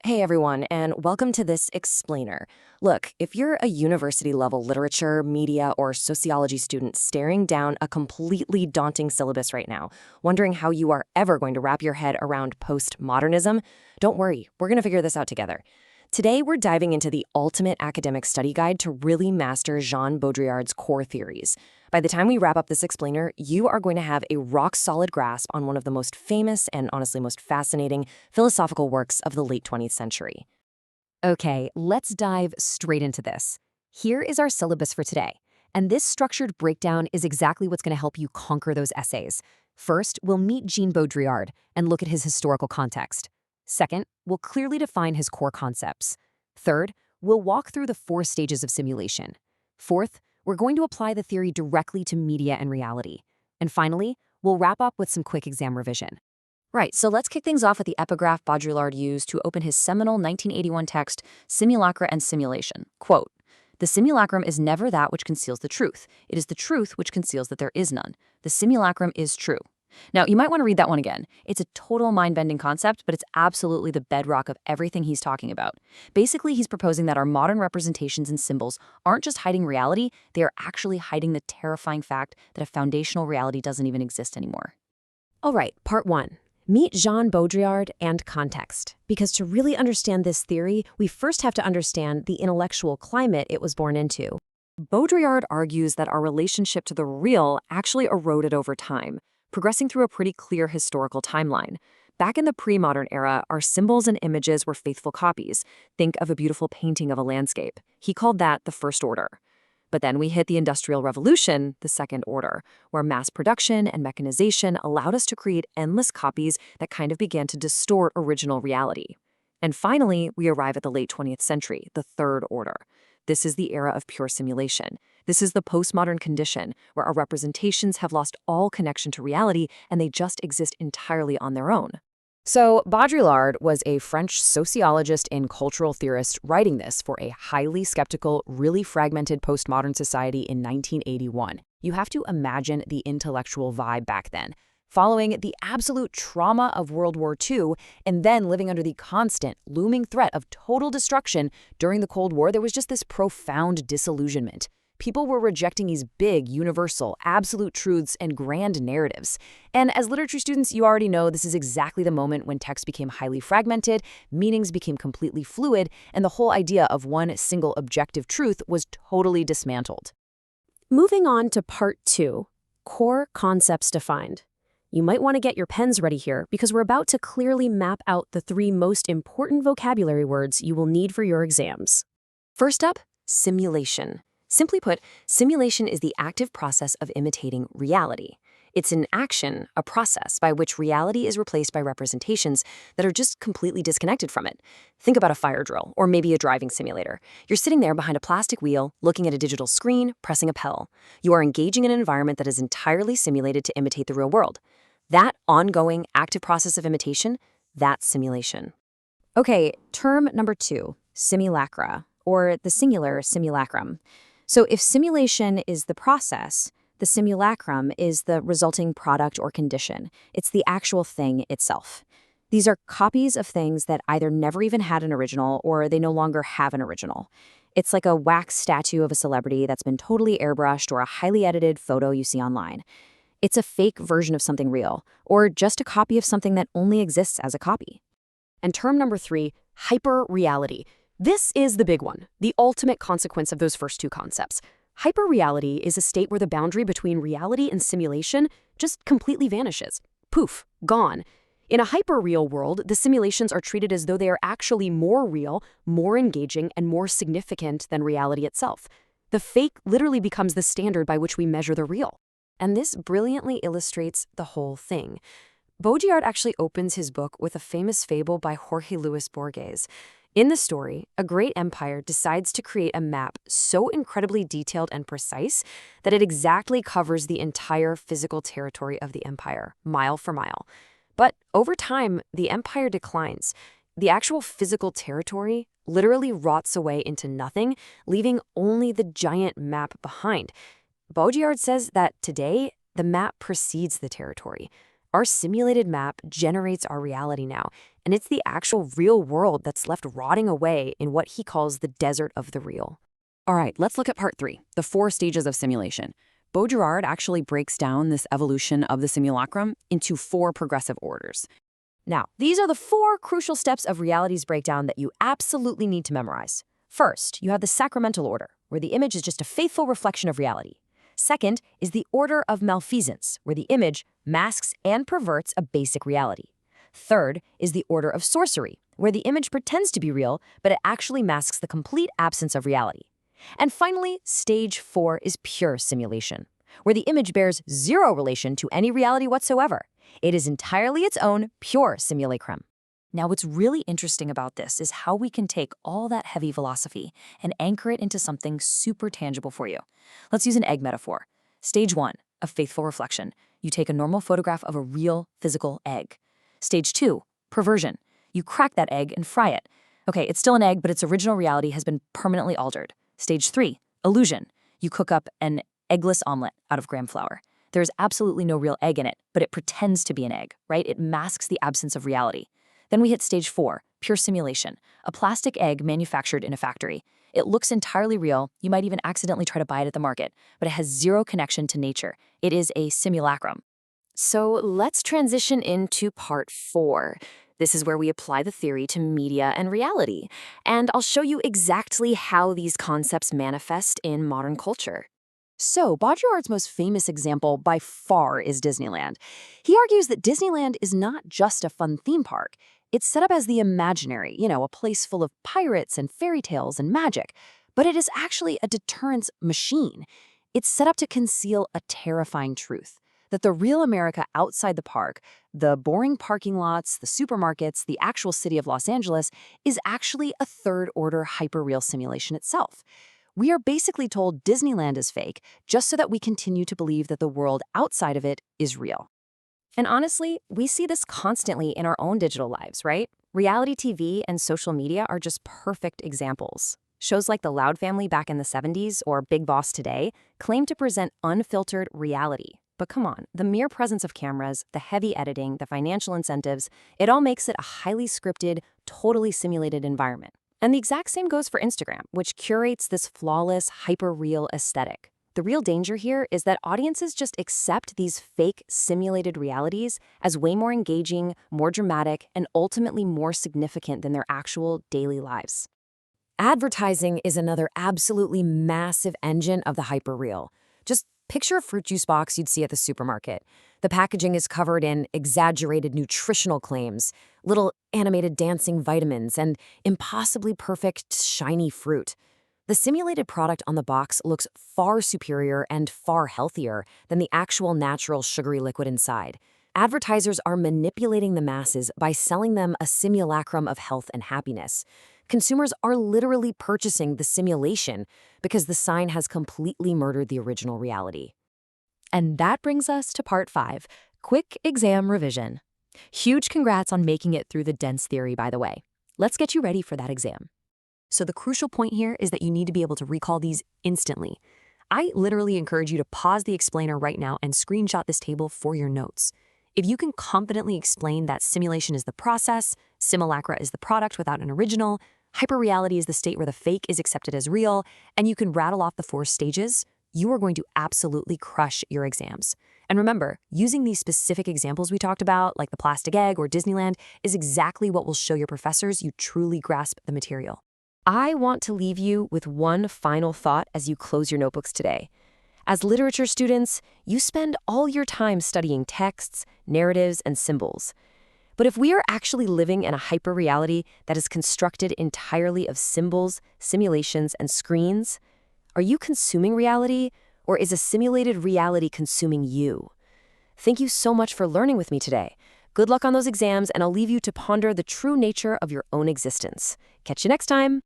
Hey everyone, and welcome to this explainer. Look, if you're a university-level literature, media, or sociology student staring down a completely daunting syllabus right now, wondering how you are ever going to wrap your head around postmodernism, don't worry, we're going to figure this out together. Today, we're diving into the ultimate academic study guide to really master Jean Baudrillard's core theories. By the time we wrap up this explainer, you are going to have a rock-solid grasp on one of the most famous and honestly most fascinating philosophical works of the late 20th century. Okay, let's dive straight into this. Here is our syllabus for today, and this structured breakdown is exactly what's going to help you conquer those essays. First, we'll meet Jean Baudrillard and look at his historical context. Second, we'll clearly define his core concepts. Third, we'll walk through the 4 stages of simulation. Fourth, we're going to apply the theory directly to media and reality. And finally, we'll wrap up with some quick exam revision. Right, so let's kick things off with the epigraph Baudrillard used to open his seminal 1981 text, Simulacra and Simulation. Quote, "The simulacrum is never that which conceals the truth. It is the truth which conceals that there is none. The simulacrum is true." Now, you might want to read that one again. It's a total mind-bending concept, but it's absolutely the bedrock of everything he's talking about. Basically, he's proposing that our modern representations and symbols aren't just hiding reality, they are actually hiding the terrifying fact that a foundational reality doesn't even exist anymore. All right, part 1. Meet Jean Baudrillard and context. Because to really understand this theory, we first have to understand the intellectual climate it was born into. Baudrillard argues that our relationship to the real actually eroded over time, progressing through a pretty clear historical timeline. Back in the pre-modern era, our symbols and images were faithful copies. Think of a beautiful painting of a landscape. He called that the first order. But then we hit the Industrial Revolution, the second order, where mass production and mechanization allowed us to create endless copies that kind of began to distort original reality. And finally, we arrive at the late 20th century, the third order. This is the era of pure simulation. This is the postmodern condition, where our representations have lost all connection to reality and they just exist entirely on their own. So, Baudrillard was a French sociologist and cultural theorist writing this for a highly skeptical, really fragmented postmodern society in 1981. You have to imagine the intellectual vibe back then. Following the absolute trauma of World War II and then living under the constant, looming threat of total destruction during the Cold War, there was just this profound disillusionment. People were rejecting these big, universal, absolute truths and grand narratives. And as literature students, you already know this is exactly the moment when text became highly fragmented, meanings became completely fluid, and the whole idea of one single objective truth was totally dismantled. Moving on to part 2, core concepts defined. You might want to get your pens ready here because we're about to clearly map out the 3 most important vocabulary words you will need for your exams. First up, simulation. Simply put, simulation is the active process of imitating reality. It's an action, a process, by which reality is replaced by representations that are just completely disconnected from it. Think about a fire drill, or maybe a driving simulator. You're sitting there behind a plastic wheel, looking at a digital screen, pressing a pedal. You are engaging in an environment that is entirely simulated to imitate the real world. That ongoing, active process of imitation, that's simulation. Okay, term number 2, simulacra, or the singular simulacrum. So if simulation is the process, the simulacrum is the resulting product or condition. It's the actual thing itself. These are copies of things that either never even had an original or they no longer have an original. It's like a wax statue of a celebrity that's been totally airbrushed or a highly edited photo you see online. It's a fake version of something real, or just a copy of something that only exists as a copy. And term number 3, hyperreality. This is the big one, the ultimate consequence of those first 2 concepts. Hyperreality is a state where the boundary between reality and simulation just completely vanishes. Poof, gone. In a hyperreal world, the simulations are treated as though they are actually more real, more engaging, and more significant than reality itself. The fake literally becomes the standard by which we measure the real. And this brilliantly illustrates the whole thing. Baudrillard actually opens his book with a famous fable by Jorge Luis Borges. In the story, a great empire decides to create a map so incredibly detailed and precise that it exactly covers the entire physical territory of the empire, mile for mile. But over time, the empire declines. The actual physical territory literally rots away into nothing, leaving only the giant map behind. Baudrillard says that today, the map precedes the territory. Our simulated map generates our reality now, and it's the actual real world that's left rotting away in what he calls the desert of the real. All right, let's look at part 3, the 4 stages of simulation. Baudrillard actually breaks down this evolution of the simulacrum into 4 progressive orders. Now, these are the 4 crucial steps of reality's breakdown that you absolutely need to memorize. First, you have the sacramental order, where the image is just a faithful reflection of reality. Second is the order of malfeasance, where the image masks and perverts a basic reality. Third is the order of sorcery, where the image pretends to be real, but it actually masks the complete absence of reality. And finally, stage 4 is pure simulation, where the image bears zero relation to any reality whatsoever. It is entirely its own pure simulacrum. Now, what's really interesting about this is how we can take all that heavy philosophy and anchor it into something super tangible for you. Let's use an egg metaphor. Stage 1, a faithful reflection. You take a normal photograph of a real physical egg. Stage 2, perversion. You crack that egg and fry it. Okay, it's still an egg, but its original reality has been permanently altered. Stage 3, illusion. You cook up an eggless omelet out of gram flour. There's absolutely no real egg in it, but it pretends to be an egg, right? It masks the absence of reality. Then we hit stage 4, pure simulation, a plastic egg manufactured in a factory. It looks entirely real. You might even accidentally try to buy it at the market, but it has zero connection to nature. It is a simulacrum. So let's transition into part 4. This is where we apply the theory to media and reality, and I'll show you exactly how these concepts manifest in modern culture. So, Baudrillard's most famous example by far is Disneyland. He argues that Disneyland is not just a fun theme park. It's set up as the imaginary, a place full of pirates and fairy tales and magic. But it is actually a deterrence machine. It's set up to conceal a terrifying truth, that the real America outside the park, the boring parking lots, the supermarkets, the actual city of Los Angeles, is actually a third-order hyperreal simulation itself. We are basically told Disneyland is fake just so that we continue to believe that the world outside of it is real. And honestly, we see this constantly in our own digital lives, right? Reality TV and social media are just perfect examples. Shows like The Loud Family back in the 70s or Big Boss today claim to present unfiltered reality. But come on, the mere presence of cameras, the heavy editing, the financial incentives, it all makes it a highly scripted, totally simulated environment. And the exact same goes for Instagram, which curates this flawless, hyper-real aesthetic. The real danger here is that audiences just accept these fake, simulated realities as way more engaging, more dramatic, and ultimately more significant than their actual daily lives. Advertising is another absolutely massive engine of the hyperreal. Just picture a fruit juice box you'd see at the supermarket. The packaging is covered in exaggerated nutritional claims, little animated dancing vitamins, and impossibly perfect, shiny fruit. The simulated product on the box looks far superior and far healthier than the actual natural sugary liquid inside. Advertisers are manipulating the masses by selling them a simulacrum of health and happiness. Consumers are literally purchasing the simulation because the sign has completely murdered the original reality. And that brings us to part 5, quick exam revision. Huge congrats on making it through the dense theory, by the way. Let's get you ready for that exam. So the crucial point here is that you need to be able to recall these instantly. I literally encourage you to pause the explainer right now and screenshot this table for your notes. If you can confidently explain that simulation is the process, simulacra is the product without an original, hyperreality is the state where the fake is accepted as real, and you can rattle off the 4 stages, you are going to absolutely crush your exams. And remember, using these specific examples we talked about, like the plastic egg or Disneyland, is exactly what will show your professors you truly grasp the material. I want to leave you with one final thought as you close your notebooks today. As literature students, you spend all your time studying texts, narratives, and symbols. But if we are actually living in a hyperreality that is constructed entirely of symbols, simulations, and screens, are you consuming reality, or is a simulated reality consuming you? Thank you so much for learning with me today. Good luck on those exams, and I'll leave you to ponder the true nature of your own existence. Catch you next time.